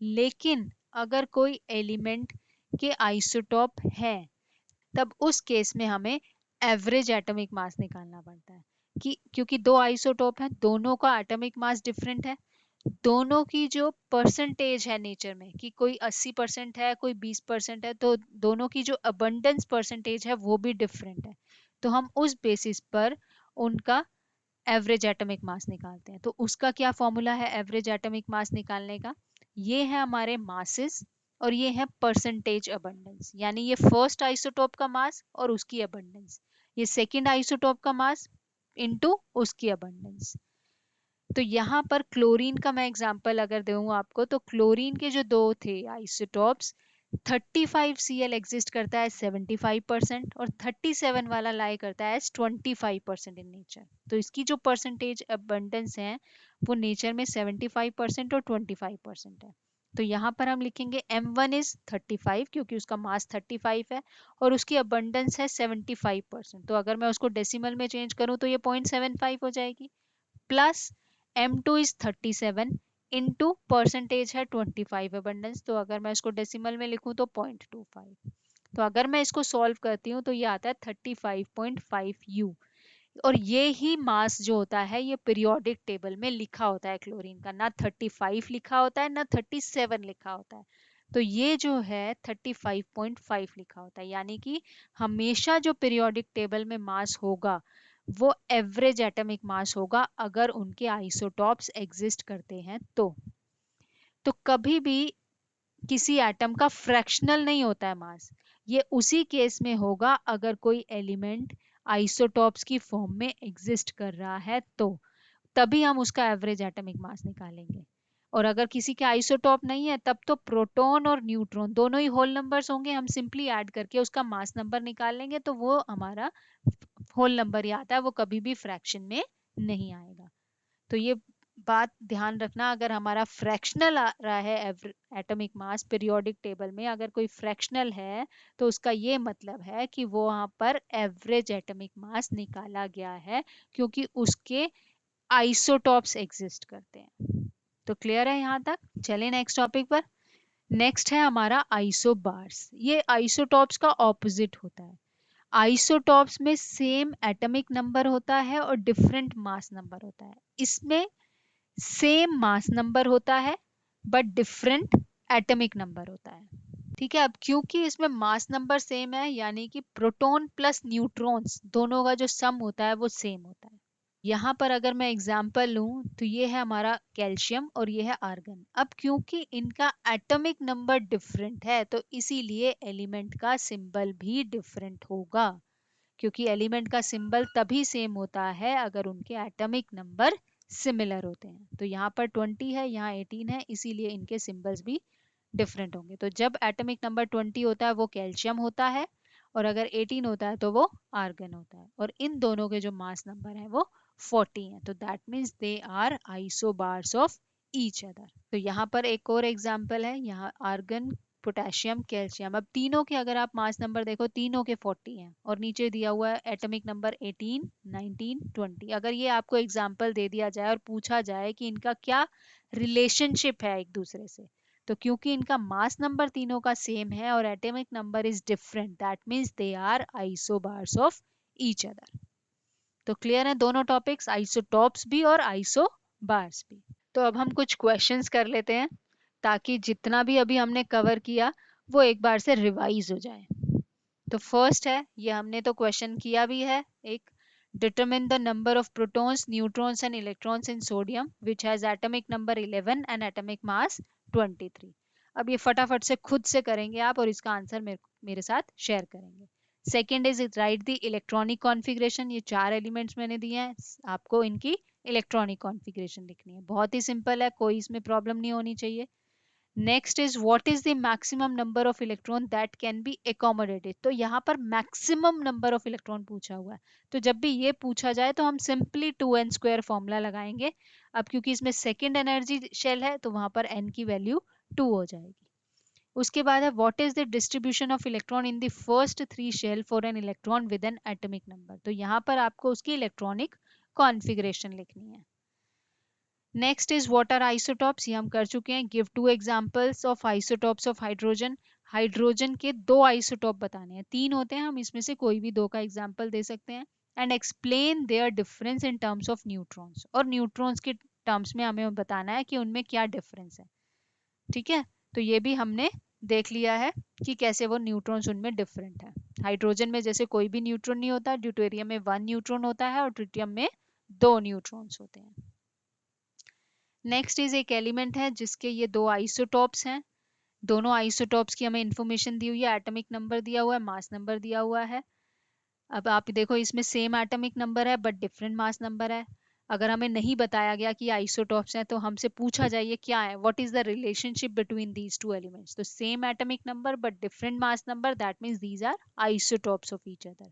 लेकिन अगर कोई एलिमेंट के आइसोटॉप है, तब उस केस में हमें एवरेज एटॉमिक मास निकालना पड़ता है, कि क्योंकि दो आइसोटोप हैं, दोनों का एटॉमिक मास डिफरेंट है, दोनों की जो परसेंटेज है नेचर में कि कोई 80% है कोई 20% है, तो दोनों की जो अबंडेंस परसेंटेज है वो भी डिफरेंट है। तो हम उस बेसिस पर उनका एवरेज एटॉमिक मास निकालते हैं। तो उसका क्या फॉर्मूला है एवरेज एटॉमिक मास निकालने का, ये है हमारे मासेस और ये है परसेंटेज अबंडेंस, यानी ये फर्स्ट आइसोटोप का मास और उसकी अबंडेंस, ये सेकंड आइसोटोप का मास इनटू उसकी अबंडेंस। तो यहाँ पर क्लोरीन का मैं एग्जांपल अगर दूं आपको, तो क्लोरीन के जो दो थे आइसोटॉप्स, 35 Cl एग्जिस्ट करता है 75% और 37 वाला लाई करता है 25% इन नेचर। तो इसकी जो परसेंटेज अबंडेंस है वो नेचर में 75% और 25% है। तो यहाँ पर हम लिखेंगे M1 इज 35 क्योंकि उसका मास 35 है और उसकी अबंडेंस है 75%। तो अगर मैं उसको डेसिमल में चेंज करूँ तो ये 0.75 हो जाएगी, plus M2 is 37 into percentage है 25 अबंडेंस, तो अगर मैं इसको डेसिमल में लिखूं तो 0.25। तो अगर मैं इसको सॉल्व करती हूँ तो ये आता है 35.5 U। और ये ही मास जो होता है ये पीरियोडिक टेबल में लिखा होता है क्लोरीन का, ना 35 लिखा होता है ना 37 लिखा होता है, तो ये जो है 35.5 लिखा होता है, यानी कि हमेशा जो पीरियोडिक टेबल में मास होगा वो एवरेज एटॉमिक मास होगा अगर उनके आइसोटॉप्स एग्जिस्ट करते हैं। तो कभी भी किसी एटम का फ्रैक्शनल नहीं होता है मास, ये उसी केस में होगा अगर कोई एलिमेंट आइसोटॉप्स की फॉर्म में एग्जिस्ट कर रहा है, तो तभी हम उसका एवरेज एटॉमिक मास निकालेंगे। और अगर किसी के आइसोटॉप नहीं है तब तो प्रोटॉन और न्यूट्रॉन दोनों ही होल नंबर्स होंगे, हम सिंपली ऐड करके उसका मास नंबर निकाल लेंगे, तो वो हमारा होल नंबर ही आता है, वो कभी भी फ्रैक्शन में नहीं आएगा। तो ये बात ध्यान रखना, अगर हमारा फ्रैक्शनल आ रहा है एटॉमिक मास पीरियोडिक टेबल में, अगर कोई फ्रैक्शनल है तो उसका ये मतलब है कि वो वहां पर एवरेज एटॉमिक मास निकाला गया है, क्योंकि उसके आइसोटॉप्स एग्जिस्ट करते हैं। तो क्लियर है यहाँ तक? चलिए नेक्स्ट टॉपिक पर। नेक्स्ट है हमारा आइसोबार्स। ये आइसोटॉप्स का ऑपोजिट होता है। आइसोटॉप्स में सेम एटॉमिक नंबर होता है और डिफरेंट मास नंबर होता है। इसमें सेम मास नंबर होता है बट डिफरेंट एटॉमिक नंबर होता है। ठीक है, अब क्योंकि इसमें मास नंबर सेम है, यानी कि प्रोटॉन प्लस न्यूट्रॉन्स दोनों का जो सम होता है वो सेम होता है। यहाँ पर अगर मैं एग्जांपल लूं तो ये है हमारा कैल्शियम और ये है आर्गन। अब क्योंकि इनका एटॉमिक नंबर डिफरेंट है तो इसीलिए एलिमेंट का सिंबल भी डिफरेंट होगा, क्योंकि एलिमेंट का सिंबल तभी सेम होता है अगर उनके एटॉमिक नंबर सिमिलर होते हैं। तो यहाँ पर 20 है, यहाँ 18 है, इसीलिए इनके सिंबल्स भी डिफरेंट होंगे। तो जब एटॉमिक नंबर 20 होता है वो कैल्शियम होता है, और अगर 18 होता है तो वो आर्गन होता है, और इन दोनों के जो मास नंबर है वो 40 है। तो that means they are isobars of each other. तो यहाँ पर एक और एग्जांपल है, यहाँ आर्गन, पोटेशियम, कैल्शियम। अब तीनों के अगर आप मास नंबर देखो, तीनों के 40 हैं, और नीचे दिया हुआ है एटॉमिक नंबर 18, 19, 20। अगर ये आपको एग्जांपल दे दिया जाए और पूछा जाए कि इनका क्या रिलेशनशिप है एक दूसरे से, तो क्योंकि इनका मास नंबर तीनों का सेम है और atomic number is different, that means they are isobars of each other. तो क्लियर है दोनों टॉपिक्स, आइसोटॉप्स भी और आइसोबार्स भी। तो अब हम कुछ क्वेश्चंस कर लेते हैं ताकि जितना भी अभी हमने कवर किया वो एक बार से रिवाइज हो जाए। तो फर्स्ट है, ये हमने तो क्वेश्चन किया भी है एक, determine the number of protons, neutrons and electrons in sodium which has atomic number 11 and atomic mass 23। अब ये फटाफट से खुद से करेंगे आप और इसका आंसर मेरे साथ शेयर करेंगे। Second is right the electronic configuration. ये 4 एलिमेंट्स मैंने दिए हैं, आपको इनकी इलेक्ट्रॉनिक कॉन्फ़िगरेशन लिखनी है। बहुत ही सिंपल है, कोई इसमें प्रॉब्लम नहीं होनी चाहिए। Next is what is the maximum number of electron that can be accommodated. तो यहाँ पर मैक्सिमम नंबर ऑफ इलेक्ट्रॉन पूछा हुआ है, तो जब भी ये पूछा जाए तो हम सिंपली 2n² फॉर्मूला लगाएंगे। अब क्योंकि इसमें सेकेंड एनर्जी शेल है तो वहां पर n की वैल्यू 2 हो जाएगी। उसके बाद है what is the distribution of electron in the first 3 shell for an electron with an atomic number. तो यहाँ पर आपको उसकी इलेक्ट्रॉनिक कॉन्फ़िगरेशन लिखनी है। Next is what are isotopes, ये हम कर चुके हैं। Give 2 examples of isotopes of hydrogen. Hydrogen के 2 आइसोटॉप बताने हैं, 3 होते हैं, हम इसमें से कोई भी 2 का एग्जांपल दे सकते हैं। And explain their difference in terms of neutrons, और न्यूट्रॉन्स के टर्म्स में हमें बताना है कि उनमें क्या डिफरेंस है। ठीक है, तो ये भी हमने देख लिया है कि कैसे वो न्यूट्रॉन्स उनमें डिफरेंट है। हाइड्रोजन में जैसे कोई भी न्यूट्रॉन नहीं होता, ड्यूटेरियम में 1 न्यूट्रॉन होता है और ट्रिटियम में 2 न्यूट्रॉन्स होते हैं। नेक्स्ट इज एक एलिमेंट है जिसके ये 2 आइसोटॉप्स हैं, दोनों आइसोटॉप्स की हमें इंफॉर्मेशन दी हुई है, एटॉमिक नंबर दिया हुआ है, मास नंबर दिया हुआ है। अब आप देखो इसमें सेम एटॉमिक नंबर है बट डिफरेंट मास नंबर है। अगर हमें नहीं बताया गया कि आइसोटॉप्स हैं तो हमसे पूछा जाए क्या है, what is the relationship between these 2 elements. तो same atomic number but different mass number, that means these are isotopes of each other.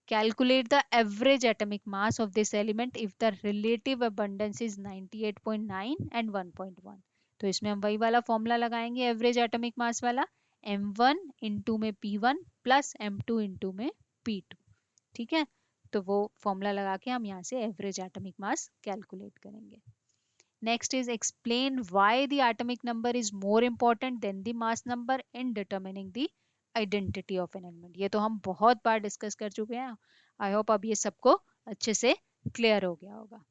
Calculate the average atomic mass of this element if the relative abundance is 98.9 and 1.1। तो इसमें हम वही वाला फॉर्मूला लगाएंगे एवरेज एटॉमिक मास वाला, m1 इंटू में p1 प्लस m2 इंटू में p2। ठीक है, तो वो फॉर्मूला लगा के हम यहाँ से एवरेज एटॉमिक मास कैलकुलेट करेंगे। Next is explain why the atomic number is more important than the mass number in determining the identity of an element. ये तो हम बहुत बार डिस्कस कर चुके हैं, आई होप अब ये सबको अच्छे से क्लियर हो गया होगा।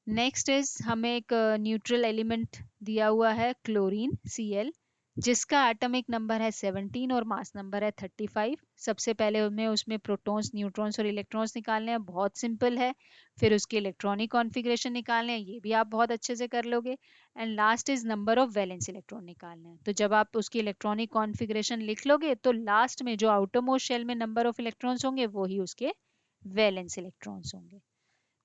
नेक्स्ट इज हमें एक न्यूट्रल एलिमेंट दिया हुआ है क्लोरीन Cl, जिसका एटॉमिक नंबर है 17 और मास नंबर है 35। सबसे पहले हमें उसमें प्रोटॉन्स, न्यूट्रॉन्स और इलेक्ट्रॉन्स निकालने हैं, बहुत सिंपल है। फिर उसकी इलेक्ट्रॉनिक कॉन्फ़िगरेशन निकालने हैं, ये भी आप बहुत अच्छे से कर लोगे। And last is number of valence electron निकालने हैं। तो जब आप उसकी इलेक्ट्रॉनिक कॉन्फ़िगरेशन लिख लोगे तो लास्ट में जो आउटर मोस्ट शेल में नंबर ऑफ इलेक्ट्रॉन्स होंगे वो ही उसके वैलेंस इलेक्ट्रॉन्स होंगे।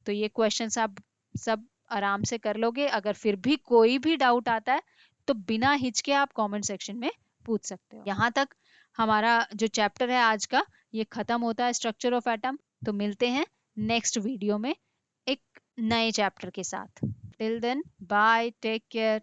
तो ये क्वेश्चंस आप सब आराम से कर लोगे। अगर फिर भी कोई भी डाउट आता है तो बिना हिचके आप कमेंट सेक्शन में पूछ सकते हो। यहाँ तक हमारा जो चैप्टर है आज का ये खत्म होता है, स्ट्रक्चर ऑफ एटम। तो मिलते हैं नेक्स्ट वीडियो में एक नए चैप्टर के साथ। Till then bye, take care.